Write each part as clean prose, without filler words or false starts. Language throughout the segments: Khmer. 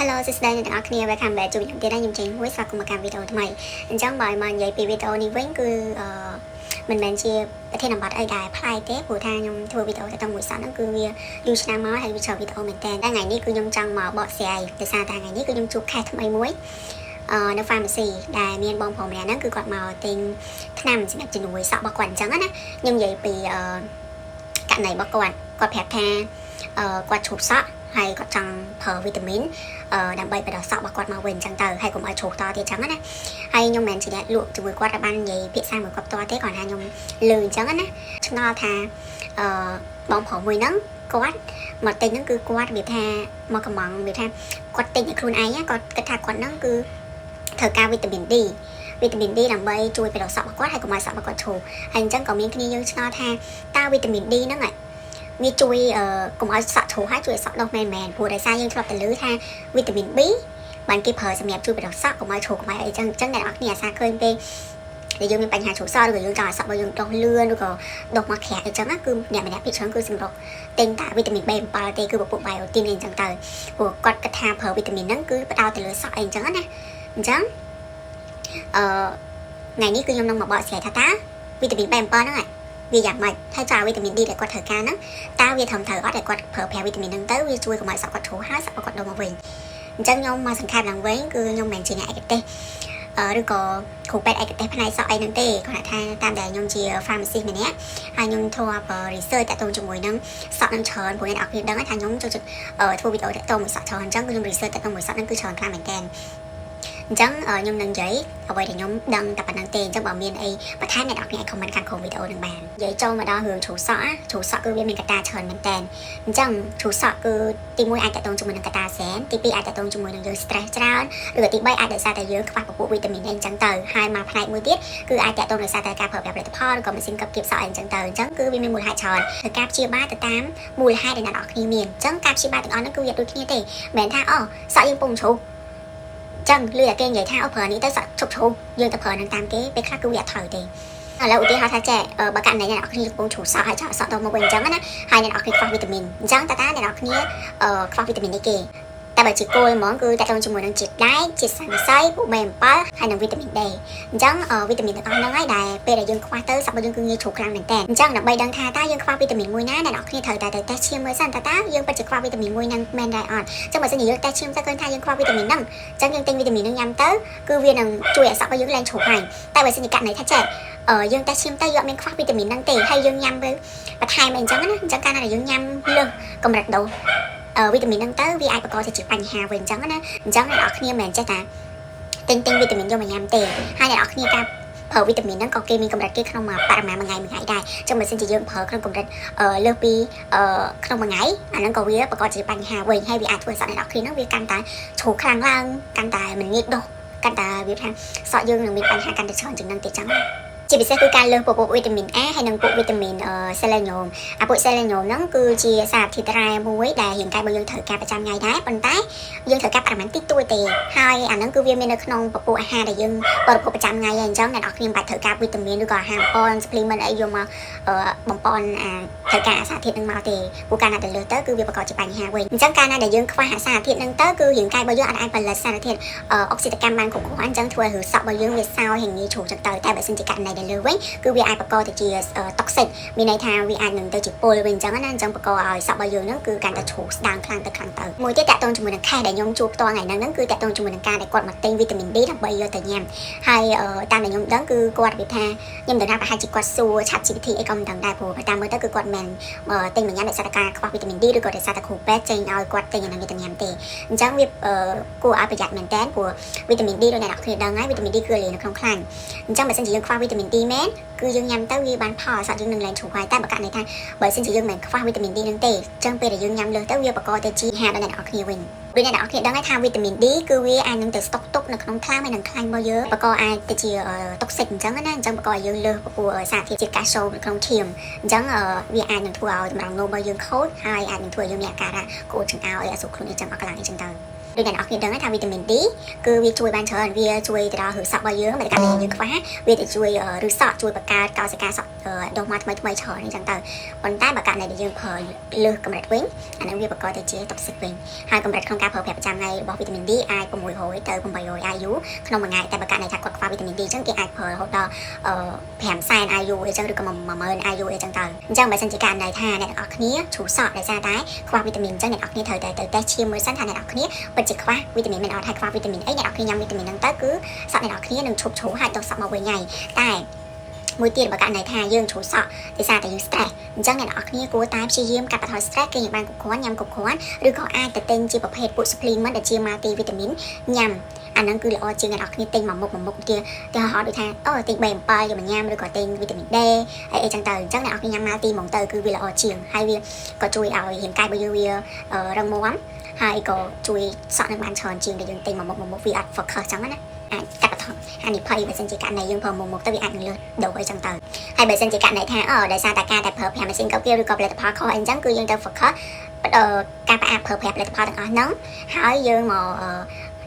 Hello សួស្តីអ្នកទាំងអស់គ្នា welcome back ជួបខ្ញុំទៀតហើយខ្ញុំចេញមួយស្វាគមន៍មកកាន់វីដេអូថ្មីអញ្ចឹងបើមកនិយាយពីវីដេអូនេះវិញគឺមិនមែនជាប្រធានបទអីដែលប្លែកទេព្រោះថាខ្ញុំធ្វើវីដេអូទៅតាមមួយសតហ្នឹងគឺវាយូរឆ្នាំមកហើយវាចូលវីដេអូមែនតើថ្ងៃនេះគឺខ្ញុំចង់មកបកស្រាយដោយសារតែថ្ងៃនេះគឺខ្ញុំជួបខេសថ្មីមួយនៅ pharmacy ដែលមានបងប្អូនម្នាក់ហ្នឹងគឺគាត់មកទិញថ្នាំសម្រាប់ជំនួយសក់របស់គាត់អញ្ចឹងណាខ្ញុំនិយាយពីករណីរបស់គាត់ប្រាប់ថាគាត់ឈប់សក់ហើយគាត់ចង់ប្រើវីតាមីនដើម្បីបដិសក់របស់គាត់មកវិញអញ្ចឹងទៅហើយកុំឲ្យជ្រុះតទៀតអញ្ចឹងណាហើយខ្ញុំមិនមែនជាអ្នកលក់ជាមួយគាត់បាននិយាយភាសាមួយគាត់ផ្ទាល់ទេគាត់ថាខ្ញុំលឺអញ្ចឹងណាឆ្ងល់ថាបងប្រុសមួយហ្នឹងគាត់មកទិញហ្នឹងគឺគាត់និយាយថាមកកំងនិយាយថាគាត់ទិញឲ្យខ្លួនឯងគាត់គិតថាគាត់ហ្នឹងគឺត្រូវការវីតាមីន D ដើម្បីជួយបដិសក់របស់គាត់ហើយកុំឲ្យសក់របស់គាត់ជ្រុះហើយអញ្ចឹងក៏មានគ្នាយើងឆ្ងល់ថាតើវីតាមីន D ហ្នឹងវាជួយកុំឲ្យសក់ជ្រុះហើយជួយសក់ដុសមែនព្រោះដោយសារយើងធ្លាប់តែឮថាវីតាមីន B បានគេប្រើសម្រាប់ជួយបដិសក់កុំឲ្យជ្រុះកុំឲ្យអីចឹងអ្នកនរគ្នាអាសាឃើញពេលដែលយើងមានបញ្ហាជ្រុះសក់ឬក៏យើងចង់ឲ្យសក់របស់យើងដុសលឿនឬក៏ដុសមកក្រាក់អីចឹងគឺអ្នកម្នាក់ភាគច្រើនគឺសម្រុកទិញតែវីតាមីន B7 ទេគឺពពុះ biotin អីចឹងទៅព្រោះគាត់គិតថាប្រើវីតាមីនហ្នឹងគឺផ្ដោតទៅលើសក់អីចឹងណាអញ្ចឹងថ្ងៃនេះគឺខ្ញុំនឹងមកបកស្រាយថាតើវីតាមីន B7 ហ្នឹងវាយ៉ាងម៉េចហើយចោលវីតាមីន D ដែលគាត់ត្រូវការហ្នឹងតើវាត្រឹមត្រូវអត់ដែលគាត់ប្រើប្រាស់វីតាមីនហ្នឹងទៅវាជួយកុំឲ្យសក់គាត់ជ្រុះហើយសក់គាត់ដុសមកវិញអញ្ចឹងខ្ញុំមកសង្ខេបឡើងវិញគឺខ្ញុំមិនមែនជាអ្នកឯកទេសឬក៏គ្រូពេទ្យឯកទេសផ្នែកសក់អីហ្នឹងទេគាត់ថាតាមដែលខ្ញុំជា pharmacist ម្នាក់ហើយខ្ញុំធ្លាប់ research តាក់ទងជាមួយនឹងសក់នឹងច្រើនព្រោះអ្នកនរគ្នាដឹងថាខ្ញុំចូលចិត្តធ្វើវីដេអូតាក់ទងមួយសក់ច្រើនអញ្ចឹងគឺខ្ញុំ research តាក់ទងមួយសក់ហ្នឹងគឺច្រើនខ្លាំងមែនតើអញ្ចឹងខ្ញុំនឹងនិយាយអ្វីដែលខ្ញុំដឹងតែប៉ុណ្្នឹងទេអញ្ចឹងបើមានអីបន្ថែមអ្នកនរគ្នាអាច comment ខាងក្រោមវីដេអូនឹងបាននិយាយចូលមកដល់រឿងជ្រុះសក់គឺវាមានកត្តាច្រើនមែនតើអញ្ចឹងជ្រុះសក់គឺទី1អាចតាក់ទងជាមួយនឹងកត្តាសែនទី2អាចតាក់ទងជាមួយនឹងយើង stress ច្រើនឬក៏ទី3អាចដោយសារតែយើងខ្វះពពួកវីតាមីនអីអញ្ចឹងទៅហើយមកផ្នែកមួយទៀតគឺអាចតាក់ទងដោយសារតែការប្រើប្រាស់ផលិតផលឬក៏ម៉ាស៊ីនកាប់គៀបសក់អីអញ្ចឹងទៅអញ្ចឹងគឺវាមានមូលហេតុច្រើនគឺការព្យាបាលទៅតាមមូលហេតុដែលអ្នកនរគ្នាមានអញ្ចឹងការព្យាបាលទាំងអស់ហ្នឹងគឺវាដូចគ្នាទេមិនមែនថាសក់យើងពុំជ្រុះចឹងលឺតែគេនិយាយថាប្រើនេះទៅសក់ឈប់ឈប់យើងទៅប្រើនឹងតាមគេពេលខ្លះគឺវាអត់ត្រូវទេឥឡូវឧទាហរណ៍ថាចេះបើករណីអ្នកនរគ្នាកំពុងជ្រុះសក់ហើយចោលសក់ទៅមកវិញអញ្ចឹងណាហើយអ្នកនរគ្នាខ្វះវីតាមីនអញ្ចឹងតើអ្នកនរគ្នាខ្វះវីតាមីននេះគេតែបើជាគោលហ្មងគឺតាក់ទងជាមួយនឹងជាតិដែកជាតិសរសៃពួក B7 ហើយនិងវីតាមីន D អញ្ចឹងវីតាមីនទាំងអស់ហ្នឹងហើយដែលពេលដែលយើងខ្វះទៅសក់របស់យើងគឺងាយជ្រុះខ្លាំងមែនតើអញ្ចឹងដើម្បីដឹងថាតើយើងខ្វះវីតាមីនមួយណាអ្នកនរគ្នាត្រូវតែទៅតេស្តឈាមមើលសិនតើយើងពិតជាខ្វះវីតាមីនមួយហ្នឹងមែនដែរអត់អញ្ចឹងបើសិនជាយើងតេស្តឈាមទៅឃើញថាយើងខ្វះវីតាមីនហ្នឹងអញ្ចឹងយើងទិញវីតាមីនហ្នឹងញ៉ាំទៅគឺវានឹងជួយឲ្យសក់របស់យើងឡើងជ្រុះហើយតែបើសិនជាករណីថាចេះយើងតេស្តឈាមទៅយើងអត់មានខ្វះវីតាមីនហ្នឹងទេហើយយើងញ៉ាំទៅបន្ថែមអីអញ្ចឹងណាអញ្ចឹងកាលណាយើងញ៉ាំលើសកម្រិតដូសវីតាមីនហ្នឹងទៅវាអាចបង្កជាបញ្ហាវិញអញ្ចឹងណាអញ្ចឹងអ្នកនរគ្នាមិនមែនចេះថាទិញវីតាមីនយកមកញ៉ាំទេហើយអ្នកនរគ្នាការប្រើវីតាមីនហ្នឹងក៏គេមានកម្រិតគេក្នុងបរិមាណមួយថ្ងៃដែរអញ្ចឹងបើសិនជាយើងប្រើក្នុងកម្រិតលើសពីក្នុងមួយថ្ងៃអាហ្នឹងក៏វាបង្កជាបញ្ហាវិញហើយវាអាចធ្វើសក់អ្នកនរគ្នាហ្នឹងវាកាន់តែជ្រុះខ្លាំងឡើងកាន់តែមិនងាយដុសកាន់តែវាថាសក់យើងនឹងមានបញ្ហាកាន់តែច្រើនជាងហ្នឹងទេចឹងជាពិសេសគឺការលើសពពួកវីតាមីន A ហើយនិងពួកវីតាមីនSelenium ពួក Selenium ហ្នឹងគឺជាសារធាតុរ៉ែមួយដែលរាងកាយរបស់យើងត្រូវការប្រចាំថ្ងៃដែរប៉ុន្តែយើងត្រូវការបរិមាណតិចតួចទេហើយអាហ្នឹងគឺវាមាននៅក្នុងពពួកអាហារដែលយើងបរិភោគប្រចាំថ្ងៃហើយអញ្ចឹងអ្នកនរគ្នាមិនបាច់ត្រូវការវីតាមីនឬក៏អាហារបំប៉ន supplement អីយកមកបំប៉នត្រូវការអាសារធាតុហ្នឹងមកទេព្រោះកាលណាទៅលើសទៅគឺវាបង្កជាបញ្ហាវិញអញ្ចឹងកាលណាដែលយើងខ្វះអាសារធាតុហ្នឹងទៅគឺរាងកាយរបស់យើងអាចផលិតសារធាតុអុកស៊ីតកម្មបានគ្រប់គ្រាន់អញ្ចឹងធ្វើឲ្យសក់របស់យើងវាសោយហើយងាយជ្រុះចឹងទៅតែបើសិនជាករណីលើវិញគឺវាអាចបង្កទៅជា toxic មានន័យថាវាអាចនឹងទៅជាពុលវិញអញ្ចឹងណាអញ្ចឹងបង្កឲ្យសក់របស់យើងហ្នឹងគឺកាន់តែជ្រុះស្ដាងខ្លាំងទៅមួយទៀតតាក់ទងជាមួយនឹង case ដែលខ្ញុំជួបផ្ទាល់ថ្ងៃហ្នឹងគឺតាក់ទងជាមួយនឹងការដែលគាត់មកទិញវីតាមីន D ដើម្បីយកទៅញ៉ាំហើយតាមដែលខ្ញុំដឹងគឺគាត់និយាយថាខ្ញុំដឹងថាប្រហែលជាគាត់សួរ ChatGPT អីក៏មិនដឹងដែរព្រោះតាមមើលទៅគឺគាត់មិនទិញមកញ៉ាំដោយសារតែការខ្វះវីតាមីន D ឬក៏ដោយសារតែគ្រូពេទ្យចេញឲ្យគាត់ទិញអាហ្នឹងទៅញ៉ាំទេអញ្ចឹងវាគួរឲ្យប្រយ័ត្នមែនតើព្រោះវីតាមីន D ដូចអ្នកនរគ្នាដឹងហើយវីតាមីន D គឺលាយនៅក្នុងខ្លាញ់អញ្ចឹងបើសិនជាយើងខ្វះវីតាមីន D មែនគឺយើងញ៉ាំទៅវាបានផលសក់យើងនឹងឡើងជ្រុះហើយតែបើករណីថាបើសិនជាយើងមិនខ្វះវីតាមីន D ហ្នឹងទេអញ្ចឹងពេលដែលយើងញ៉ាំលើសទៅវាបង្កទៅជាហាដល់អ្នកនរគ្នាវិញដូចអ្នកនរគ្នាដឹងថាវីតាមីន D គឺវាអាចនឹងទៅស្តុកទុកនៅក្នុងថ្លើមហើយនឹងខ្លាញ់របស់យើងបង្កអាចទៅជា toxic អញ្ចឹងណាអញ្ចឹងបង្កឲ្យយើងលើសពពួកសារធាតុជាតិកាល់ស្យូមនៅក្នុងឈាមអញ្ចឹងវាអាចនឹងធ្វើឲ្យតម្រងនោមរបស់យើងខូចហើយអាចនឹងធ្វើឲ្យយើងមានអាការៈក្អួតចង្អោរអីអសុខខ្លួនអីចឹងអត់កន្លងអីចឹងទៅដូចអ្នកនរគ្នាដឹងថាវីតាមីន D គឺវាជួយបានច្រើនវាជួយទៅដល់រឹសសក់របស់យើងមិនតែការយើងខ្វះវាទៅជួយរឹសសក់ជួយបង្កើតកោសិកាសក់ ដុសមកថ្មីច្រើនអញ្ចឹងទៅប៉ុន្តែបើករណីដែលយើងប្រើលើសកម្រិតវិញអានឹងវាបង្កទៅជា toxic វិញហើយកម្រិតក្នុងការប្រើប្រាស់ប្រចាំថ្ងៃរបស់វីតាមីន D អាច600ទៅ800 IU ក្នុងមួយថ្ងៃតែបើករណីថាគាត់ខ្វះវីតាមីន D អញ្ចឹងគេអាចប្រើរហូតដល់500,000 IU អញ្ចឹងឬក៏100,000 IU អញ្ចឹងទៅអញ្ចឹងបើសិនជាករណីថាអ្នកទាំងអស់គ្នាជ្រុះសក់ដោយសារតែខ្វះវីតាមីនអញ្ចឹងអ្នកទាំងអស់គ្នាត្រូវតែទៅតេស្តឈាមមើលសិនថាអ្នកទាំងអស់គ្នាពិតជាខ្វះវីតាមីនមិនអត់ហើយខ្វះវីតាមីនអីអ្នកទាំងអស់គ្នាញ៉ាំវីតាមីនហ្នឹងទៅគឺសក់អ្នកទាំងអស់គ្នានឹងឈប់ជ្រុះហើយដុសសក់មកវិញហើយតែមួយទៀតបើករណីថាយើងជ្រុះសក់ដោយសារតែយើង stress អញ្ចឹងអ្នកនរគ្នាគួរតែព្យាយាមកាត់បន្ថយ stress គឺយើងបានគ្រប់គ្រាន់ញ៉ាំគ្រប់គ្រាន់ឬក៏អាចទៅទិញជាប្រភេទពួក supplement ដែលជា multi vitamin ញ៉ាំអាហ្នឹងគឺល្អជាងអ្នកនរគ្នាទិញមួយមុខទៀតទៅហៅដូចថាទិញ3 7យកមកញ៉ាំឬក៏ទិញវីតាមីន D ហើយអីចឹងទៅអញ្ចឹងអ្នកនរគ្នាញ៉ាំ multi ហ្មងទៅគឺវាល្អជាងហើយវាក៏ជួយឲ្យរាងកាយរបស់យើងវារឹងមាំហើយក៏ជួយសក់នឹងបានច្រើនជាងដែលយើងទិញមួយមុខវាអត់ focus ចឹងណាអាចកាត់បន្ថយហានិភ័យបើសិនជាករណីយើងប្រើមុខទៅវាអាចនឹងលឺដូរអីចឹងទៅហើយបើសិនជាករណីថាដោយសារតែការតែប្រើប្រាស់ម៉ាស៊ីនកោសវាឬក៏ផលិតផលខុសអីចឹងគឺយើងទៅ focus ការផ្អាកប្រើប្រាស់ផលិតផលទាំងអស់ហ្នឹងហើយយើងមក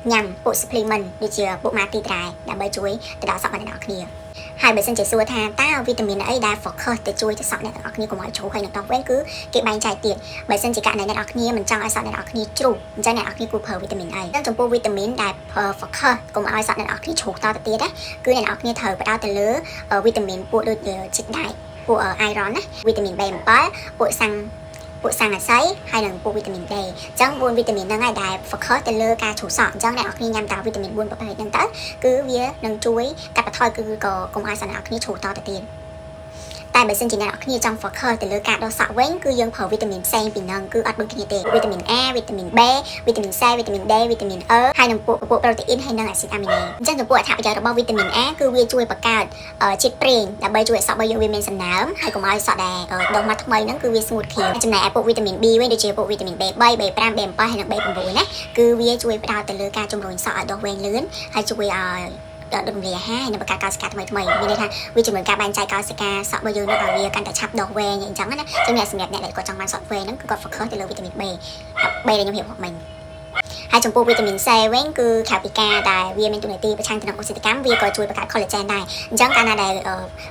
ញ៉ាំពួក supplement ដូចជាពួក multi ដើម្បីជួយទៅដល់សក់របស់អ្នកនរគ្នាហើយបើសិនជាសួរថាតើវីតាមីនអីដែល focus ទៅជួយទៅសក់អ្នកទាំងអស់គ្នាកុំឲ្យជ្រុះហើយនៅក្នុងវិញគឺគេបែងចែកទៀតបើសិនជាករណីអ្នកនរគ្នាមិនចង់ឲ្យសក់អ្នកនរគ្នាជ្រុះអញ្ចឹងអ្នកនរគ្នាគួរប្រើវីតាមីនអីអញ្ចឹងចំពោះវីតាមីនដែល focus កុំឲ្យសក់អ្នកនរគ្នាជ្រុះតទៅទៀតណាគឺអ្នកនរគ្នាត្រូវផ្ដោតទៅលើវីតាមីនពួកដូចជាដែកពួក iron ណាវីតាមីន B7 ពួកសង្កសីហើយនិងពួកវីតាមីន D អញ្ចឹង4វីតាមីនហ្នឹងហើយដែល focus ទៅលើការជ្រុះសក់អញ្ចឹងអ្នកនរគ្នាញ៉ាំតាវីតាមីន4ប្រភេទហ្នឹងទៅគឺវានឹងជួយកាត់បន្ថយគឺក៏កុំឲ្យសក់អ្នកនរគ្នាជ្រុះតទៅទៀតតែបើសិនជាអ្នកនរគ្នាចង់ focus ទៅលើការដុសសក់វិញគឺយើងប្រើវីតាមីនផ្សេងពីហ្នឹងគឺអត់ដូចគ្នាទេវីតាមីន A វីតាមីន B វីតាមីន C វីតាមីន D វីតាមីន E ហើយនិងពួកប្រូតេអ៊ីនហើយនិងអាស៊ីតអាមីណេអញ្ចឹងចំពោះអត្ថប្រយោជន៍របស់វីតាមីន A គឺវាជួយបង្កើតជាតិប្រេងដើម្បីជួយឲ្យសក់របស់យើងវាមានសំណើមហើយកុំឲ្យសក់ដែលដុសមកថ្មីហ្នឹងគឺវាស្ងួតខៀវចំណែកឯពួកវីតាមីន B វិញដូចជាពួកវីតាមីន B3 B5 B7 ហើយនិង B9 ណាគឺវាជួយផ្ដោតទៅលើការជំរុញសក់ឲ្យដុសវែងលឿនហើយជួយឲ្យដល់រំលាយអាហារហើយនឹងបង្កើតកោសិកាថ្មីមានន័យថាវាជំរុញការបែងចែកកោសិកាសក់របស់យើងនឹងឲ្យវាកាន់តែឆាប់ដុសវែងអញ្ចឹងណាចឹងអ្នកសម្រាប់អ្នកដែលគាត់ចង់បានសក់វែងហ្នឹងគឺគាត់ focus ទៅលើវីតាមីន B ដែលខ្ញុំរៀបរាប់មិញហើយចំពោះវីតាមីន C វិញគឺក្រៅពីការដែលវាមានតួនាទីប្រឆាំងទៅនឹងអុកស៊ីតកម្មវាក៏ជួយបង្កើត collagen ដែរអញ្ចឹងកាលណាដែ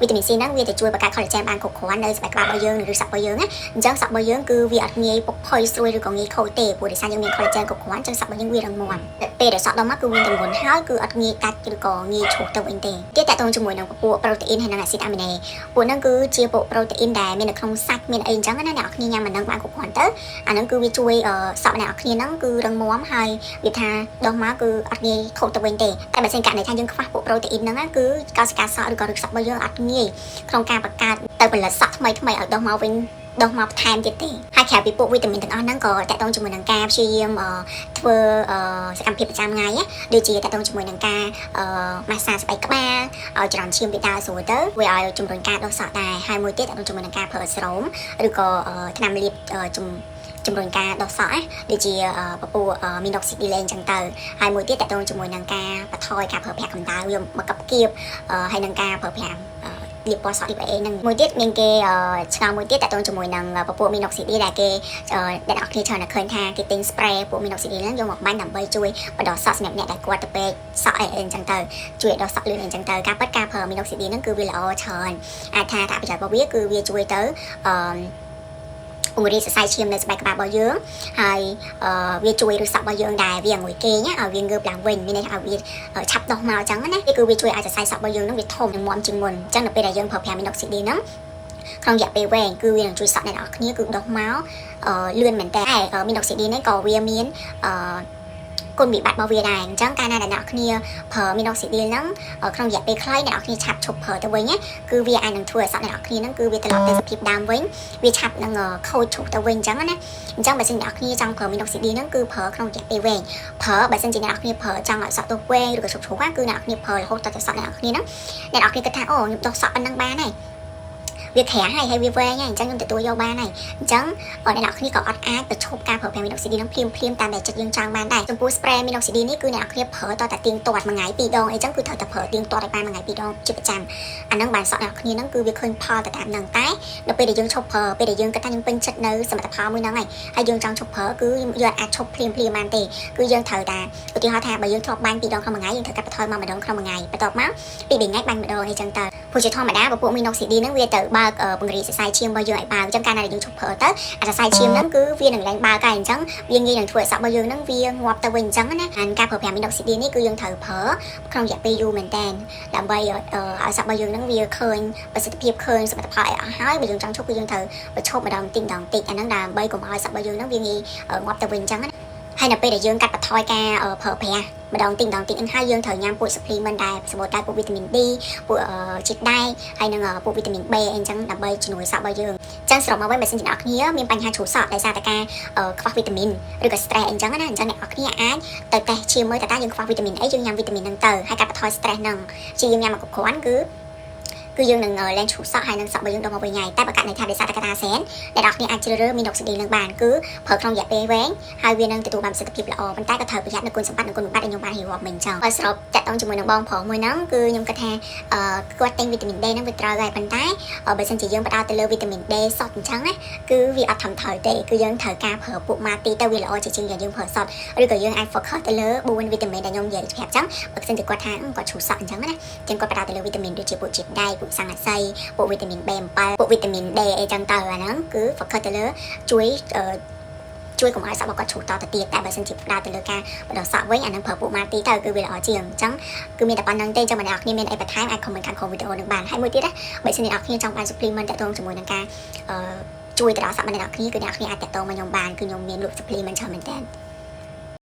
លវីតាមីន C ហ្នឹងវាទៅជួយបង្កើត collagen បានគ្រប់គ្រាន់នៅស្បែកក្បាលរបស់យើងឬសក់របស់យើងណាអញ្ចឹងសក់របស់យើងគឺវាអត់ងាយពុកផុយស្រួយឬក៏ងាយខូចទេព្រោះដោយសារយើងមាន collagen គ្រប់គ្រាន់អញ្ចឹងសក់របស់យើងវារឹងមាំពេលដែលសក់ដុំមកគឺវាទម្ងន់ហើយគឺអត់ងាយកាច់ឬក៏ងាយឈូសទៅវិញទេទៀតតើតើជាមួយនឹងពួក protein ហើយនិង acid amino ពួកហ្នឹងគឺជាពួក protein ដែលមាននៅក្នុងសាច់មានអីអញ្ចឹងណាអ្នកនរគ្នាញ៉ាំមិននឹងបានគ្រប់គ្រាន់ទៅអាហ្នឹងគឺវាជួយសក់អ្នកនរគ្នាហ្នឹងគឺរឹងមាំហើយវាថាដុសមកគឺអត់ងាយខូចទៅវិញទេតែបើសិនករណីថាយើងខ្វះពួកប្រូតេអ៊ីនហ្នឹងគឺកោសិកាសក់ឬក៏ឫសសក់របស់យើងអត់ងាយក្នុងការបង្កើតទៅផលិតសក់ថ្មីឲ្យដុសមកវិញដុសមកបន្ថែមទៀតទេហើយក្រៅពីពួកវីតាមីនទាំងអស់ហ្នឹងក៏តកតងជាមួយនឹងការព្យាយាមធ្វើសកម្មភាពប្រចាំថ្ងៃដូចជាតកតងជាមួយនឹងការម៉ាស្សាស្បែកក្បាលឲ្យច្រន់ឈាមវាដើរស្រួលទៅវាឲ្យជំរុញការដុសសក់ដែរហើយមួយទៀតតកតងជាមួយនឹងការប្រើស្រោមឬក៏ថ្នាំលាបជំរុញការដុសសក់ដូចជាពពុះមីណុកស៊ីឌីលេអញ្ចឹងទៅហើយមួយទៀតតកតងជាមួយនឹងការបន្ថយការប្រើប្រាស់កម្ដៅយកមកកັບគៀបហើយនឹងការប្រើប្រាស់លាបពណ៌សក់ DPA ហ្នឹងមួយទៀតមានគេឆ្ងល់មួយទៀតតកតងជាមួយនឹងពពុះមីណុកស៊ីឌីដែលគេអ្នកនរគ្នាច្រើនតែឃើញថាគេទិញ spray ពួកមីណុកស៊ីឌីហ្នឹងយកមកបាញ់ដើម្បីជួយបណ្ដុះសក់សម្រាប់អ្នកដែលគាត់ទៅពេកសក់អីអញ្ចឹងទៅជួយដុសសក់លឿនអញ្ចឹងទៅការប៉ັດការប្រើមីណុកស៊ីឌីហ្នឹងគឺវាល្អច្រើនអាចថាប្រយោជន៍របស់វាគឺវាជួយទៅពង្រីកសរសៃឈាមនៅស្បែកក្បាលរបស់យើងហើយវាជួយរឹសសក់របស់យើងដែរវាងុយគេងឲ្យវាងើបឡើងវិញមានន័យថាឲ្យវាឆាប់ដុសមកអញ្ចឹងណាគឺវាជួយឲ្យសរសៃសក់របស់យើងនឹងវាធំនិងមាំជាងមុនអញ្ចឹងដល់ពេលដែលយើងប្រើប្រាស់មីណុកស៊ីឌីហ្នឹងក្នុងរយៈពេលវែងគឺវានឹងជួយសក់អ្នកនរគ្នាគឺដុសមកលឿនមែនតើមីណុកស៊ីឌីនេះក៏វាមានគុណវិបត្តិរបស់វាដែរអញ្ចឹងកាលណាដែលអ្នកគ្នាប្រើមីណុកស៊ីឌីលហ្នឹងក្នុងរយៈពេលខ្លីអ្នកគ្នាឆាប់ឈប់ប្រើទៅវិញគឺវាអាចនឹងធ្វើឲ្យសក់អ្នកគ្នាហ្នឹងគឺវាត្រឡប់ទៅសភាពដើមវិញវាឆាប់នឹងខូចឈប់ទៅវិញអញ្ចឹងណាអញ្ចឹងបើសិនអ្នកគ្នាចង់ប្រើមីណុកស៊ីឌីហ្នឹងគឺប្រើក្នុងរយៈពេលវែងប្រើបើសិនជាអ្នកគ្នាប្រើចង់ឲ្យសក់ដុសវែងឬក៏ឈប់ឈប់គឺអ្នកគ្នាប្រើរហូតដល់សក់អ្នកគ្នាហ្នឹងអ្នកគ្នាគិតថាអូខ្ញុំដុសសក់ប៉ុណ្ណឹងបានហើយវាក្រាស់ហើយវាវែងហើយអញ្ចឹងខ្ញុំទទួលយកបានហើយអញ្ចឹងអ្នកនរគ្នាក៏អត់អាចប្រឈប់ការប្រើប្រាស់មីណុកស៊ីឌីនឹងភ្លាមតាមដែលចិត្តយើងចង់បានដែរចំពោះ spray មីណុកស៊ីឌីនេះគឺអ្នកនរគ្នាប្រើតតែទៀងទាត់មួយថ្ងៃ2ដងអីចឹងគឺត្រូវតែប្រើទៀងទាត់ឲ្យបានមួយថ្ងៃ2ដងជាប្រចាំអាហ្នឹងបានសក់អ្នកនរគ្នាហ្នឹងគឺវាឃើញផលទៅតាមហ្នឹងតែដល់ពេលដែលយើងឈប់ប្រើពេលដែលយើងគិតថាយើងពេញចិត្តនៅសមិទ្ធផលមួយហ្នឹងហើយយើងចង់ឈប់ប្រើគឺយើងអាចឈប់ភ្លាមបានទេគឺយើងត្រូវតែឧទាហរណ៍ថាបើយើងធ្លាប់បាញ់2ដងក្នុងមួយថ្ងៃយើងត្រូវកាត់បន្ថយមកម្ដងក្នុងមួយថ្ងៃបន្ទាប់មកពី2ថ្ងៃបាញ់ម្ដងអីចឹងទៅ ព្រោះជាធម្មតាបើពួក minoxidil ហ្នឹងវាទៅបើកពង្រីកសរសៃឈាមរបស់យើងឲ្យបើកអញ្ចឹងកាលណាយើងឈប់ប្រើទៅអាសរសៃឈាមហ្នឹងគឺវានឹងឡើងបើកហើយអញ្ចឹងវាងាយនឹងធ្វើឲ្យសក់របស់យើងហ្នឹងវាងាប់ទៅវិញអញ្ចឹងណាហើយការប្រើប្រាស់ minoxidil នេះគឺយើងត្រូវប្រើក្នុងរយៈពេលយូរមែនតើដើម្បីឲ្យសក់របស់យើងហ្នឹងវាឃើញប្រសិទ្ធភាពឃើញសមិទ្ធផលឲ្យអស់ហើយបើយើងចង់ឈប់គឺយើងត្រូវឈប់ម្ដងតិចអាហ្នឹងដើម្បីកុំឲ្យសក់របស់យើងហ្នឹងវាងាយងាប់ទៅវិញអញ្ចឹងណាហើយនៅពេលដែលយើងកាត់បន្ថយការប្រើប្រាស់ម្ដងតិចហ្នឹងហើយយើងត្រូវញ៉ាំពួក supplement ដែលសម្បូរតែពួកវីតាមីន D ពួកជាតិដែកហើយនឹងពួកវីតាមីន B អីចឹងដើម្បីជំនួយសក់របស់យើងចឹងសរុបមកវិញបើសិនជាអ្នកគ្នាមានបញ្ហាជ្រុះសក់ដោយសារតែការខ្វះវីតាមីនឬក៏ stress អីចឹងណាអញ្ចឹងអ្នកគ្នាអាចទៅតេស្តឈាមមើលតើយើងខ្វះវីតាមីនអីយើងញ៉ាំវីតាមីនហ្នឹងទៅហើយកាត់បន្ថយ stress ហ្នឹងជាយើងញ៉ាំមកគ្រប់គ្រាន់គឺយើងនឹងលែងឈូសក់ហើយនឹងសក់របស់យើងដល់មកវិញហើយតែបើកាត់ន័យថាដោយសារតែកត្តាសែនដែលអ្នកគ្នាអាចជ្រើសរើស minoxidil នឹងបានគឺប្រើក្នុងរយៈពេលវែងហើយវានឹងទទួលបានប្រសិទ្ធភាពល្អប៉ុន្តែក៏ត្រូវប្រយ័ត្ននៅគុណសម្បត្តិនិងគុណវិបត្តិដែលខ្ញុំបានរៀបរាប់មិញចឹងបើសរុបតាក់ទងជាមួយនឹងបងប្រុសមួយហ្នឹងគឺខ្ញុំគិតថាគាត់ទិញវីតាមីន D ហ្នឹងវាត្រូវហើយប៉ុន្តែបើសិនជាយើងផ្ដោតទៅលើវីតាមីន D សុទ្ធអញ្ចឹងណាគឺវាអត់ធំត្រូវទេគឺយើងត្រូវការប្រើពួក Mati ទៅវាល្អជាជាងយើងប្រើសុទ្ធឬក៏យើងអាច focus ទៅលើ4វីតាមីនដែលខ្ញុំនិយាយប្រាប់ចឹងបើសិនជាគាត់ថាគាត់ឈូសក់អញ្ចឹងណាចឹងគាត់ផ្ដោតទៅលើវីតាមីនដូចជាពួកជាតិដែកពួកសង្កសីពួកវីតាមីន B7 ពួកវីតាមីន D អីចឹងទៅអាហ្នឹងគឺ focus ទៅលើជួយកុំឲ្យសក់របស់គាត់ឈូសតទៅទៀតតែបើសិនជាផ្ដោតទៅលើការបដោះសក់វិញអានឹងប្រើពួក Mati ទៅគឺវាល្អជាងអញ្ចឹងគឺមានតែប៉ុណ្្នឹងទេចឹងបងប្អូនគ្នាមានអីបន្ថែមអាច comment ខាងក្រោមវីដេអូនឹងបានហើយមួយទៀតណាបើសិនជាអ្នកគ្នាចង់បាន supplement តាក់ទងជាមួយនឹងការជួយទៅដល់សក់របស់អ្នកគ្នាគឺអ្នកគ្នាអាចតាក់ទងមកខ្ញុំបានគឺខ្ញុំមានលក់ supplement ច្រើនមែនតើ